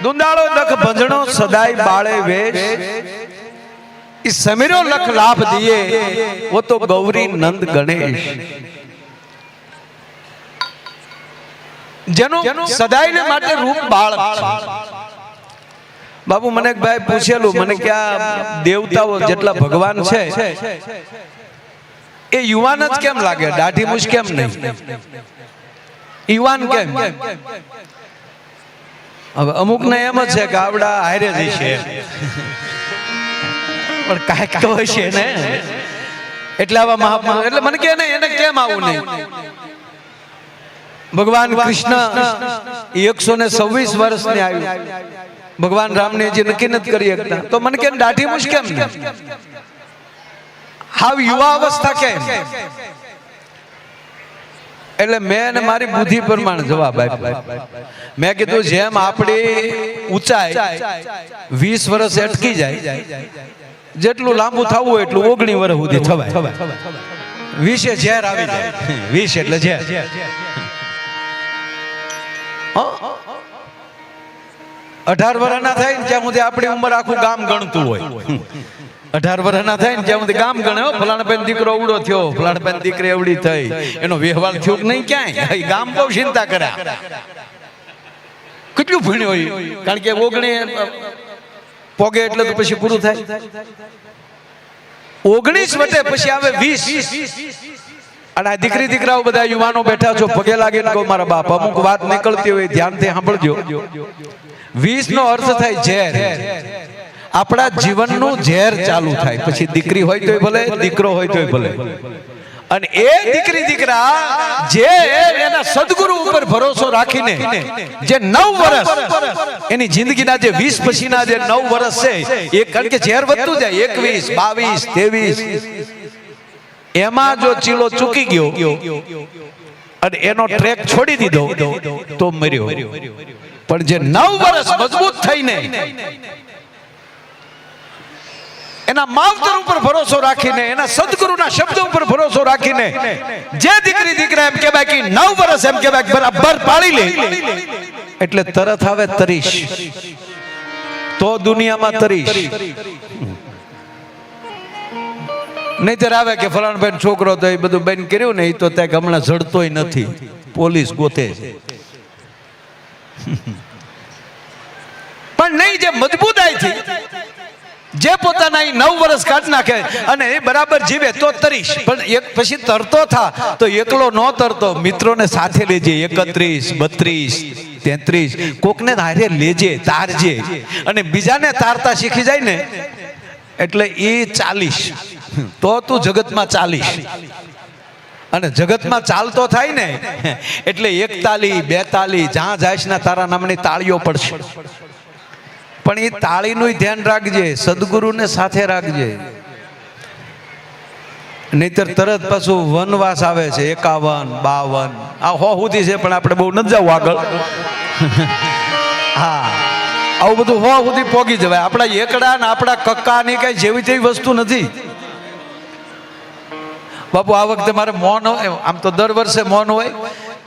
દુંદાળો દખ ભંજણો સદાય બાળે વેશ, इस समीरो लख लाभ दिए वो तो गौरी नंद गणेश। जेनो सदाय ने माटे रूप बाळक बाबू मने एक भाई पूछेलू मने क्या देवताओ जेटला भगवान छे ए युवान ज केम लागे, दाढ़ी मूछ केम नहीं, युवान केम? अब अमुक ने एम ज छे के आवड़ा हारे जशे પણ કાંઈક તો હશે ને, એટલે આવા મહાત્મા એટલે મને કે નહીં એને કેમ આવું નહીં? ભગવાન કૃષ્ણ 126 વર્ષને આવ્યું, ભગવાન રામને જે નક્કી નથી કરી શકતા તો મને કે દાઢી મૂછ કેમ નહીં? હાવ યુવા અવસ્થા કેમ? એટલે મેં મારી બુદ્ધિ પ્રમાણે જવાબ આપ્યો. મેં કીધું જેમ આપણી ઊંચાઈ 20 વર્ષ અટકી જાય, જેટલું લાંબુ થવું હોય એટલું 19 વર્ષ સુધી થવાય. 20 ઝેર આવી જાય, 20 એટલે ઝેર. 18 વર્ષના થાય ને ત્યાં સુધી આપણી ઉંમર આખું ગામ ગણતું હોય. 18 વર્ષના થાય ને ત્યાં સુધી ગામ ગણે, ફલાણા બેન દીકરો અવડો થયો, ફલાણા બેન દીકરી એવડી થઈ, એનો વ્યવહાર થયો કે નહીં ક્યાંય, ગામ બહુ ચિંતા કર્યા. કેટલું ભણ્યો હોય, કારણ કે 19 પોગે એટલે તો પછી પૂરું થાય. 19 વટે પછી આવે 20. અને આ દીકરી દીકરાઓ બધા યુવાનો બેઠા છો, પગે લાગીને કહો મારા બાપ, અમુક વાત નીકળતી હોય ધ્યાનથી સાંભળજો. 20 નો અર્થ થાય ઝેર. આપણા જીવનનું ઝેર ચાલુ થાય. પછી દીકરી હોય તોય ભલે, દીકરો હોય તોય ભલે. અને એ દીકરી દીકરા જે એના સદગુરુ ઉપર ભરોસો રાખીને જે 9 વર્ષ એની જિંદગીના જે 20 પછીના જે 9 વર્ષ છે એ, કારણ કે ઝેર વધતું જાય, 21, 22, 23, એમાં જો ચીલો ચૂકી ગયો અને એનો ટ્રેક છોડી દીધો તો મર્યો. પણ જે 9 વર્ષ મજબૂત થઈને એના માવતર ઉપર ભરોસો રાખીને, એના સદગુરુના શબ્દો ઉપર ભરોસો રાખીને જે દીકરી દીકરા એમ કહેવાય કે 9 વર્ષ એમ કહેવાય બરાબર પાળી લે, એટલે તરત આવે તરીશ. તો દુનિયામાં તરીશ. નહીતર આવે કે ફલાણ બેન છોકરો તો એ બધું બેન કર્યું ને, એ તો ત્યાં હમણાં જડતોય નથી, પોલીસ ગોતે છે. પણ નહીં, જે મજબૂતાઈથી જે પોતાના 9 વર્ષ કાઢ નાખે અને એ બરાબર જીવે તો તરીશ. પણ એક પછી તરતો થા તો એકલો ન તરતો, મિત્રોને સાથે લેજે. 31, 32, 33 કોકને હારે લેજે, તારજે. અને બીજાને તારતા શીખી જાય ને એટલે એ 40, તો તું જગતમાં 40. અને જગતમાં ચાલતો થાય ને એટલે 41, 42 જ્યાં જાય ને તારા નામની તાળીઓ પડશે. પણ એ તાળીનું ધ્યાન રાખજે, સદગુરુને સાથે રાખજે. નહીતર તરત પાછું વનવાસ આવે છે. 51, 52 આ 100 સુધી છે, પણ આપણે બહુ નથી જવું આગળ. હા, આવું બધું 100 સુધી પોગી જવાય. આપણા એકડા ને આપણા કક્કાની કઈ જેવી તેવી વસ્તુ નથી બાપુ. આ વખતે મારે મૌન હોય, આમ તો દર વર્ષે મૌન હોય,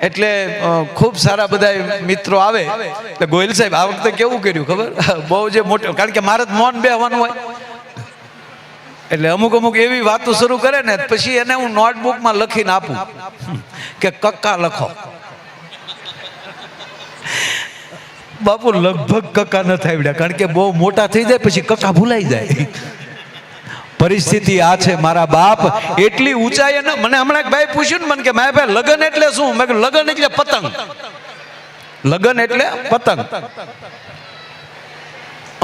એટલે ખૂબ સારા બધા મિત્રો આવે. એટલે ગોયલ સાહેબ આ વખતે કેવું કર્યું ખબર? બહુ જે મોટું, કારણ કે મારે મૌન બેહવાનું હોય એટલે અમુક અમુક એવી વાતો શરૂ કરે ને પછી એને હું નોટબુકમાં લખીને આપું કે કક્કા લખો. બાપુ લગભગ કક્કા ન થાય, કારણ કે બહુ મોટા થઈ જાય પછી કક્કા ભૂલાઈ જાય. પરિસ્થિતિ આ છે મારા બાપ. એટલી ઊંચાઈ. મને હમણાં એક ભાઈ પૂછ્યું ને મને કે મારા ભાઈ લગન એટલે શું? મેં કહ્યું લગન એટલે પતંગ. લગન એટલે પતંગ.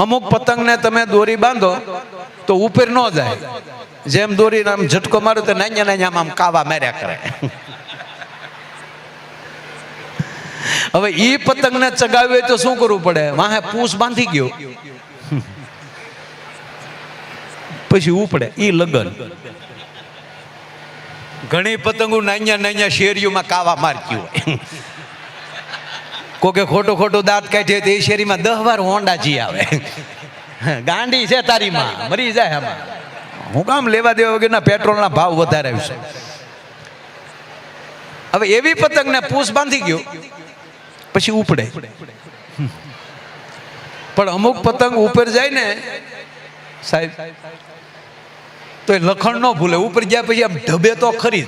અમુક પતંગને તમે દોરી બાંધો તો ઉપર ન જાય, જેમ દોરીને આમ ઝટકો મારો તો નાન્યા નાન્યા આમ કાવા માર્યા કરે. હવે ઈ પતંગને ચગાવી તો શું કરવું પડે? વાહે પૂંછ બાંધી ગયો પછી ઉપડે, ઈ લગન. ઘણી પતંગો નાન્યા નાન્યા શેરીઓમાં કાવા મારતી હોય. કોકે ખોટો ખોટો દાંત કાઢે તો એ શેરીમાં 10 વાર હોંડાજી આવે. ગાંડી છે તારી માં, મરી જાય આમાં. હું કામ લેવા દેવા વગરના પેટ્રોલના ભાવ વધારે છે. હવે એવી પતંગને પૂંછ બાંધી ગયો પછી ઉપડે. પણ અમુક પતંગ ઉપર જાય ને સાહેબ તો એ લખણ ન ભૂલે. ઉપર ગયા પછી આમ ઢબે તો ખરી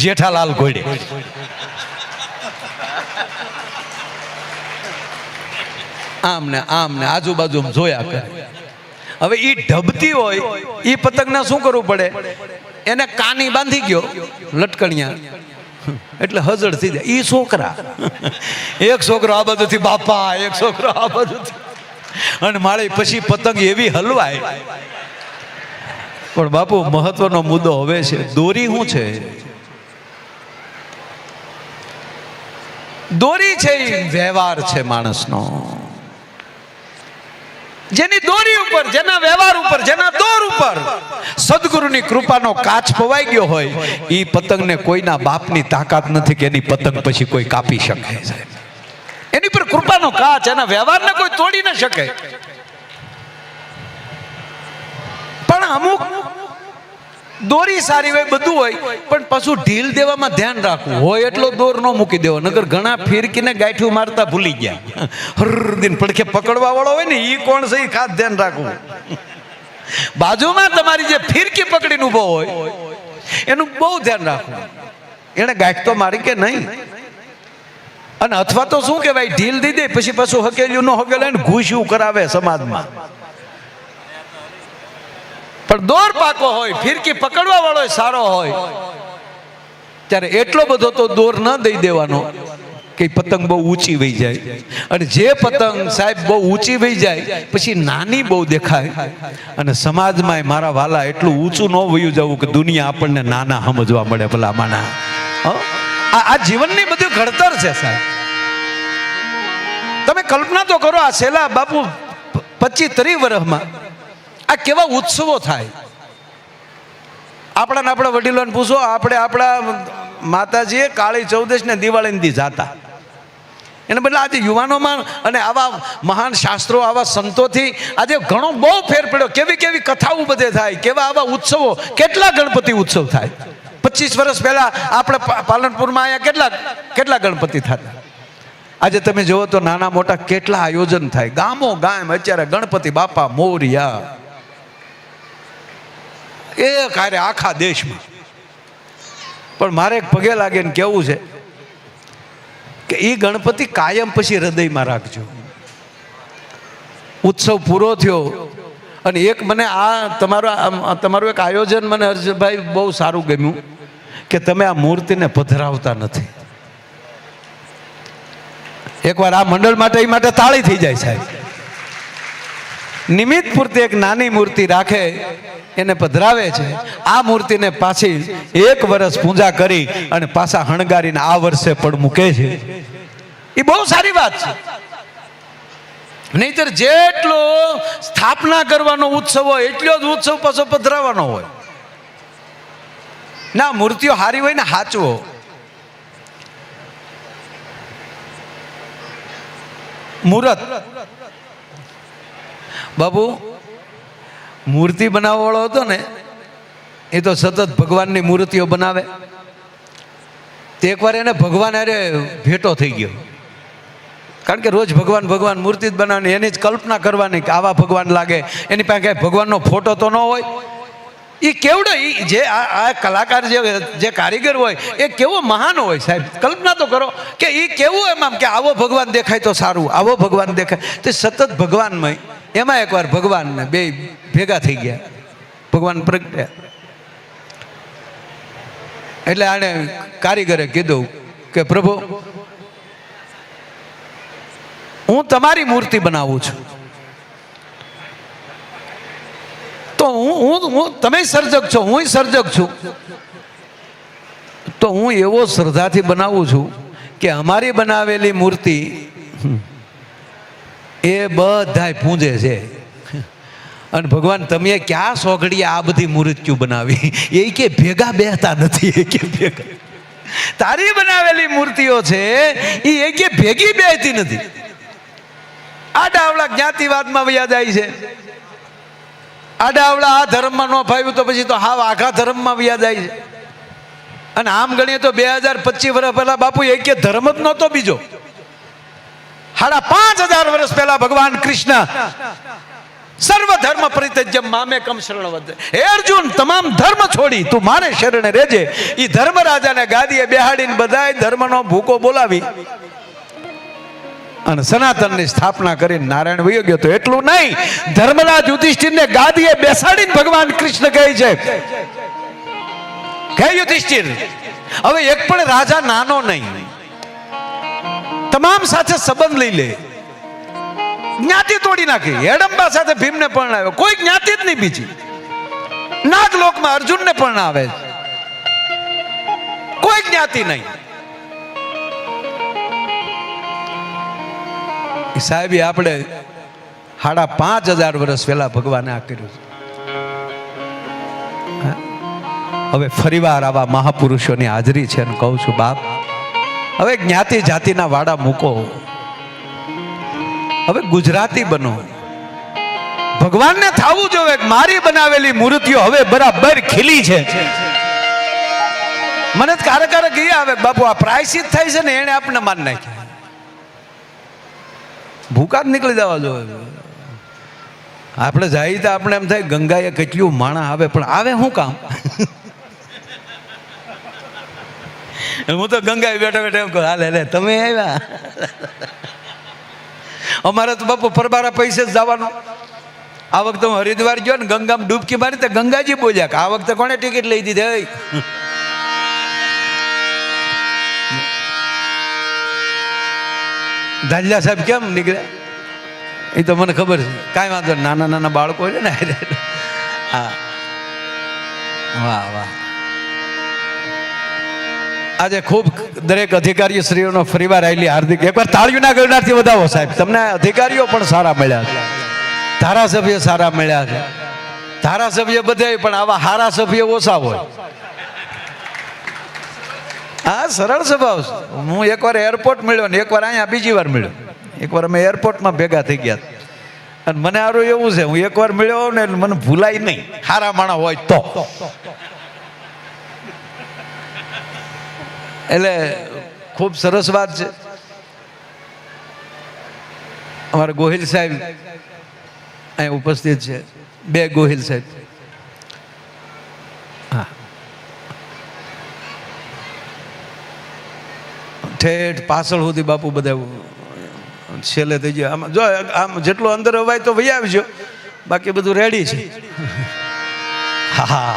જેઠાલાલ ઘોડે. આમ ને આજુબાજુ જોયા કરે. હવે એ ઢબતી હોય એ પતંગને શું કરવું પડે? એને કાની બાંધી ગયો લટકણિયા એટલે હજળ થઈ જાય. ઈ છોકરા એક છોકરો આ બાજુથી બાપા, એક છોકરો આ બાજુથી, અને મારે પછી પતંગ એવી હલવાય. પણ બાપુ મહત્વનો મુદ્દો હવે છે, દોરી શું છે? દોરી છે એ વ્યવહાર છે માણસનો. જેની દોરી ઉપર, જેના વ્યવહાર ઉપર, જેના દોર ઉપર સદગુરુની કૃપાનો કાચ પવાઈ ગયો હોય, એ પતંગને કોઈના બાપની તાકાત નથી કે એની પતંગ પછી કોઈ કાપી શકે. એની પર કૃપાનો કાચ, એના વ્યવહારને કોઈ તોડી ન શકે. પણ અમુક દોરી સારી હોય, બધું હોય, પણ પાછું ઢીલ દેવામાં ધ્યાન રાખવું. હોય એટલો દોર ન મૂકી દેવો, નગર ઘણા ફિરકીને ગાંઠિયું મારતા ભૂલી ગયા. હરદીન પડખે પકડવા વાળો હોય ને એ કોણ છે એ ખાસ ધ્યાન રાખવું. બાજુમાં તમારી જે ફિરકી પકડીને ઉભો હોય એનું બહુ ધ્યાન રાખવું. એને ગાંઠ તો મારી કે નહીં. અને અથવા તો શું કહેવાય, ઢીલ દી દે પછી પાછું હકેલ્યું ન હકેલે ને ઘૂસ્યું કરાવે સમાજમાં. પણ દોર પાકો હોય, ફિરકી પકડવા વાળો સારો હોય, ત્યારે એટલો બધો તો દોર ન દઈ દેવાનો કે પતંગ બહુ ઊંચી વહી જાય. અને જે પતંગ સાહેબ બહુ ઊંચી વહી જાય પછી નાની બહુ દેખાય. અને સમાજમાં મારા વાલા એટલું ઊંચું ન વયું જવું કે દુનિયા આપણને નાના સમજવા મળે. ભલા માના આ જીવનની બધું ઘડતર છે સાહેબ. તમે કલ્પના તો કરો, આ છેલ્લા બાપુ 25-30 વર્ષમાં આ કેવા ઉત્સવો થાય. આપણા વડીલોને પૂછો, આપણા માતાજીએ કાળી ચૌદશ ને દિવાળી દી જાતા. એને બદલે આજે યુવાનોમાં અને આવા મહાન શાસ્ત્રો, આવા સંતોથી આજે ઘણો બહુ ફેર પડ્યો. કેવી કેવી કથાઓ બધે થાય, કેવા આવા ઉત્સવો, કેટલા ગણપતિ ઉત્સવ થાય. 25 વર્ષ પહેલા આપણે પાલનપુરમાં અહીંયા કેટલા ગણપતિ થતા. આજે તમે જુઓ તો નાના મોટા કેટલા આયોજન થાય. ગામો ગામ અત્યારે ગણપતિ બાપા મોરિયા એ કાર્ય આખા દેશમાં. પણ મારે એક પગે લાગે ને કેવું છે કે એ ગણપતિ કાયમ પછી હૃદયમાં રાખજો. ઉત્સવ પૂરો થયો અને એક મને તમારું એક આયોજન મને હર્ષભાઈ બહુ સારું ગમ્યું કે તમે આ મૂર્તિને પધરાવતા નથી. એકવાર આ મંડળ માટે એ માટે તાળી થઈ જાય સાહેબ. નિમિત્ત પૂરતી એક નાની મૂર્તિ રાખે, એને પધરાવે છે. આ મૂર્તિને પાછી 1 વર્ષ પૂજા કરી અને પાછા હણગારીને આ વર્ષે પણ મૂકે છે. એ બહુ સારી વાત છે. નહીતર જેટલો સ્થાપના કરવાનો ઉત્સવ હોય એટલો જ ઉત્સવ પાછો પધરાવાનો હોય. ના, મૂર્તિઓ હારી હોય ને હાચવો. મુહૂર્ત બાબુ મૂર્તિ બનાવવા વાળો હતો ને એ તો સતત ભગવાનની મૂર્તિઓ બનાવે. તે એકવાર એને ભગવાન અરે ભેટો થઈ ગયો. કારણ કે રોજ ભગવાન મૂર્તિ જ બનાવવાની, એની જ કલ્પના કરવાની કે આવા ભગવાન લાગે. એની પાસે કાંઈ ભગવાનનો ફોટો તો ન હોય. એ કેવડો જે આ કલાકાર જે કારીગર હોય એ કેવો મહાન હોય સાહેબ. કલ્પના તો કરો કે એ કેવું એમ કે આવો ભગવાન દેખાય તો સારું, આવો ભગવાન દેખાય. તે સતત ભગવાનમય. એમાં એકવાર ભગવાનને બે ભેગા થઈ ગયા, ભગવાન પ્રગટ્યા. એટલે આને કારીગરે કીધું કે પ્રભુ, હું તમારી મૂર્તિ બનાવું છું, તો હું તમે સર્જક છો, હું સર્જક છું, તો હું એવો શ્રદ્ધાથી બનાવું છું કે અમારી બનાવેલી મૂર્તિ એ બધાય પૂજે છે. અને ભગવાન તમે ક્યાં સોગડીએ આ બધી મૂર્તિઓ બનાવી? એ કે ભેગા બેહતા નથી. એ કે ભેગા તારી બનાવેલી મૂર્તિઓ છે એ કે ભેગી બેહતી નથી. આડાવડા જ્ઞાતિવાદમાં વયા જાય છે. આડાવડા આ ધર્મમાં ન ફાવ્યું તો પછી તો હાવ આખા ધર્મમાં વયા જાય છે. અને આમ ગણીએ તો 2025 વર્ષ પહેલા બાપુ એક ધર્મ જ નહોતો બીજો. 5,500 વર્ષ પહેલા ભગવાન કૃષ્ણ સર્વ ધર્મ પરિત્યજ્ય મામેકમ શરણવદ, હે અર્જુન તમામ ધર્મ છોડી તું મારે શરણે રહેજે. ઈ ધર્મરાજાને ગાદીએ બેહાડીને બધાય ધર્મનો ભૂકો બોલાવી અને સનાતનની સ્થાપના કરીને નારાયણ વયો ગયો. તો એટલું નહીં, ધર્મરાજ યુધિષ્ઠિરને ગાદીએ બેસાડીને ભગવાન કૃષ્ણ કહે છે કે યુધિષ્ઠિર હવે એક પણ રાજા નાનો નહીં, તમામ સાથે સંબંધ લઈ લે. જ્ઞાતિ તોડી નાખી. હેડંબા સાથે ભીમને પરણાવ્યો, કોઈ જ્ઞાતિ જ નહીં બીજી. નાગલોકમાં અર્જુનને પરણાવે, કોઈ જ્ઞાતિ નહીં. સાહેબ આપણે 5,500 વર્ષ પહેલા ભગવાને આ કર્યું છે. હવે ફરીવાર આવા મહાપુરુષોની હાજરી છે અને કહું છું બાપ, હવે જ્ઞાતિ જાતિના વાડા મૂકો, હવે ગુજરાતી બનો. ભગવાનને થાવું જોઈએ મારી બનાવેલી મૂર્તિઓ હવે બરાબર ખીલી છે. મને ક્યારેક ગયા આવે બાપુ આ પ્રાયશ્ચિત થાય છે ને એને આપણે માન નાખ્યા, ભૂકા જ નીકળી જવા જોઈએ. આપણે જાય તો આપણે એમ થાય ગંગાએ કેટલું માણા આવે, પણ આવે શું કામ? હું તો ગંગાએ બેઠા બેઠા એમ કહું હાલે લે તમે આવ્યા. અમારે તો બાપુ પરબારા પૈસે જ જવાનું. આ વખતે હું હરિદ્વાર ગયો ને ગંગામાં ડૂબકી મારી તો ગંગાજી બોલ્યા કે આ વખતે કોને ટિકિટ લઈ દીધી? ધાલિયા સાહેબ કેમ નીકળ્યા એ તો મને ખબર છે. કાંઈ વાંધો, નાના નાના બાળકો છે ને. હા વાહ વાહ. આજે ખૂબ દરેક અધિકારી શ્રીઓનો ફરીવાર આવેલી હાર્દિક એકવાર તાળીઓના ગણનારથી વધાવો સાહેબ. તમને અધિકારીઓ પણ સારા મળ્યા છે, ધારાસભ્ય સારા મળ્યા છે. ધારાસભ્ય બધા પણ આવા હારા સભ્ય ઓછા હોય. હા સરળ સ્વભાવ. હું એકવાર એરપોર્ટ મળ્યો ને એકવાર અહીંયા બીજી વાર મળ્યો. એકવાર અમે એરપોર્ટમાં ભેગા થઈ ગયા અને મને સારું એવું છે, હું એકવાર મળ્યો ને મને ભૂલાય નહીં, હારા માણા હોય તો. એટલે ખૂબ સરસ વાત છે. અમારા ગોહિલ સાહેબ અહીં ઉપસ્થિત છે, 2 ગોહિલ સાહેબ. હા ઠેઠ પાછળ સુધી બાપુ બધા છેલ્લે થઈ જાય. આમ જો આમ જેટલું અંદર અવાય તો વહી આવજો, બાકી બધું રેડી છે. હા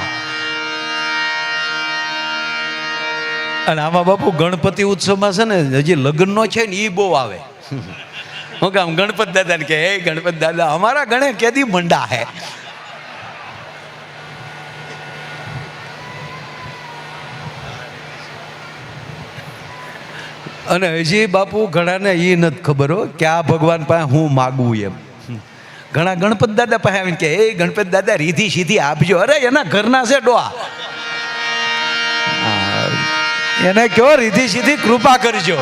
અને આમાં બાપુ ગણપતિ ઉત્સવમાં છે ને હજી લગ્નનો છે ને એ બહુ આવે. હું કામ ગણપત દાદા ને કે હે ગણપત દાદા અમારા ગણે કેદી મંડા હે. અને હજી બાપુ ઘણાને એ નથી ખબર હો કે આ ભગવાન પાસે હું માગવું એમ. ઘણા ગણપત દાદા પાસે આવીને કે હે ગણપત દાદા રીધી સીધી આપજો. અરે એના ઘરના છે ડોહા, એને કયો રીધી સીધી કૃપા કરજો.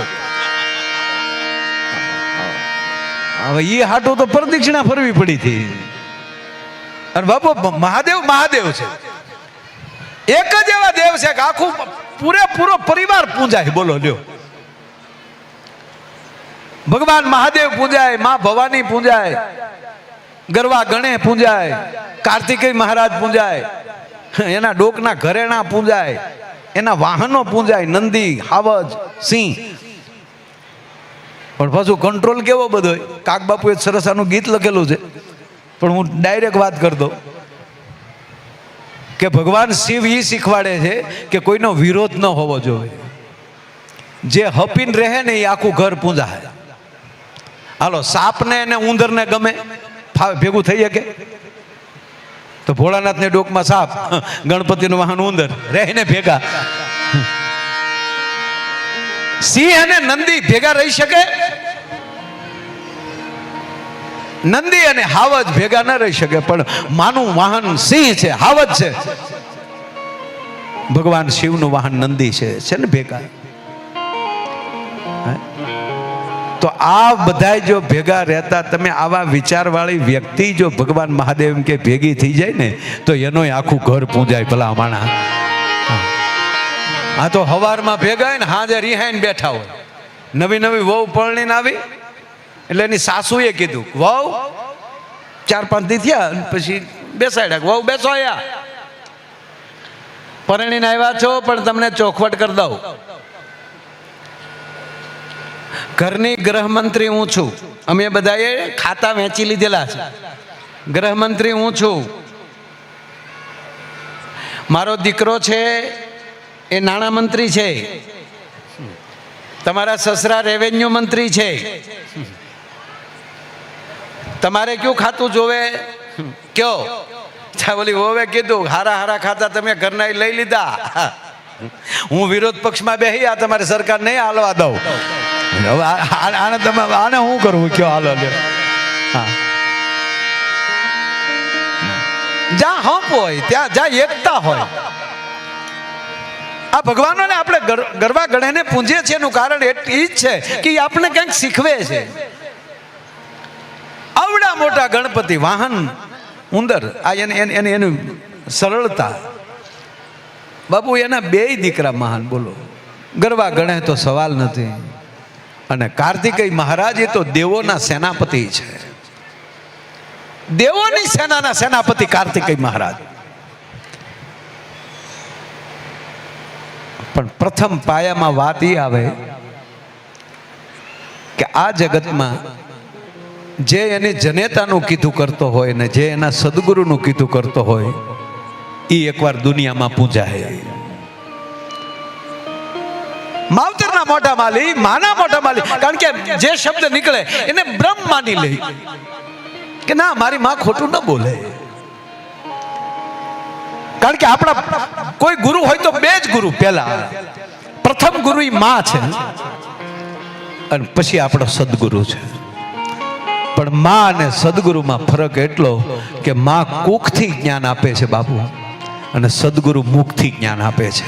હવે એ હાટું તો પ્રદક્ષિણા ફરવી પડી હતી. અને બાપુ મહાદેવ મહાદેવ છે, એક જ એવા દેવ છે કે આખું પૂરેપૂરો પરિવાર પૂજાય. બોલો લ્યો, ભગવાન મહાદેવ પૂજાય, માં ભવાની પૂજાય, ગરવા ગણે પૂજાય, કાર્તિકેય મહારાજ પૂજાય, એના ડોકના ઘરેણા પૂજાય, એના વાહનો પૂજાય, નંદી, હાવજ, સિંહ. પણ પાછું કંટ્રોલ કેવો બધો. કાક બાપુએ સરસ આનું ગીત લખેલું છે, પણ હું ડાયરેક્ટ વાત કરતો કે ભગવાન શિવ એ શીખવાડે છે કે કોઈનો વિરોધ ન હોવો જોઈએ. જે હપીને રહે ને એ આખું ઘર પૂજાય. હાલો સાપને અને ઉંદરને ગમે ફાવે ભેગું થઈ શકે તો ભોળાનાથને ડોકમાં સાપ, ગણપતિનું વાહન ઉંદર, રહીને ભેગા. સિંહ અને નંદી ભેગા રહી શકે? નંદી અને હાવજ ભેગા ન રહી શકે. પણ માનું વાહન સિંહ છે, હાવજ છે. ભગવાન શિવનું વાહન નંદી છે ને ભેગા. તો આ બધા જો ભેગા રહેતા, તમે આવા વિચારવાળી વ્યક્તિ જો ભગવાન મહાદેવ કે ભેગી થઈ જાય ને તો એનો આખું ઘર પૂજાય. ભલા માણા આ તો હવારમાં ભેગા હોય ને હાજે રિહાઈને બેઠા હોય. નવી નવી વહુ પરણીને આવી એટલે એની સાસુએ કીધું, વહુ 4-5 દી થયા પછી બેસાડ્યા, વહુ બેસો અહીંયા, પરણીને આવ્યા છો પણ તમને ચોખવટ કરી દઉં, ઘરની ગૃહમંત્રી હું છું, અમે બધાએ ખાતા વેચી લીધેલા છે, ગૃહમંત્રી હું છું, મારો દીકરો છે એ નાણામંત્રી છે, તમારા સસરા રેવન્યુ મંત્રી છે, તમારે કયું ખાતું જોવે કયો? બોલી હોવે કીધું હારા હારા ખાતા તમે ઘરના લઈ લીધા, હું વિરોધ પક્ષમાં બેહી આ તમારી સરકાર નહીં હાલવા દઉં, આને તમે આને શું કરવું કયો? હાલો લ્યો, હા, જ્યાં હંપ હોય ત્યાં જ્યાં એકતા હોય, આ ભગવાનોને આપણે ગરબા ગણેને પૂંજીએ છીએ એનું કારણ એ જ છે કે આપણે કંઈક શીખવે છે. આવડા મોટા ગણપતિ વાહન ઉંદર, આ એની સરળતા, બાપુ એના 2 દીકરા મહાન, બોલો ગરબા ગણે તો સવાલ નથી. અને કાર્તિકેય મહારાજ એ તો દેવોના સેનાપતિ છે, દેવોની સેનાના સેનાપતિ કાર્તિકેય મહારાજ. પણ પ્રથમ પાયામાં વાત એ આવે કે આ જગતમાં જે એની જનેતાનું કીધું કરતો હોય ને જે એના સદગુરુનું કીધું કરતો હોય એ એકવાર દુનિયામાં પૂજાય. માવતરના મોટા માલી, માના મોટા માલી, કારણ કે જે શબ્દ નીકળે એને બ્રહ્મ માની લે કે ના મારી માં ખોટું ન બોલે. કારણ કે આપણા કોઈ ગુરુ હોય તો 2 જ ગુરુ, પહેલા પ્રથમ ગુરુ ઈ માં છે અને પછી આપણો સદગુરુ છે. પણ માં અને સદગુરુમાં ફરક એટલો કે માં કુખથી જ્ઞાન આપે છે બાપુ, અને સદગુરુ મુખથી જ્ઞાન આપે છે.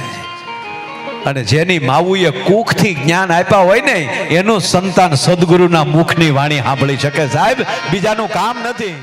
અને જેની માવુએ કુખથી જ્ઞાન આપ્યા હોય ને એનું સંતાન સદગુરુના મુખની વાણી સાંભળી શકે સાહેબ, બીજાનું કામ નથી.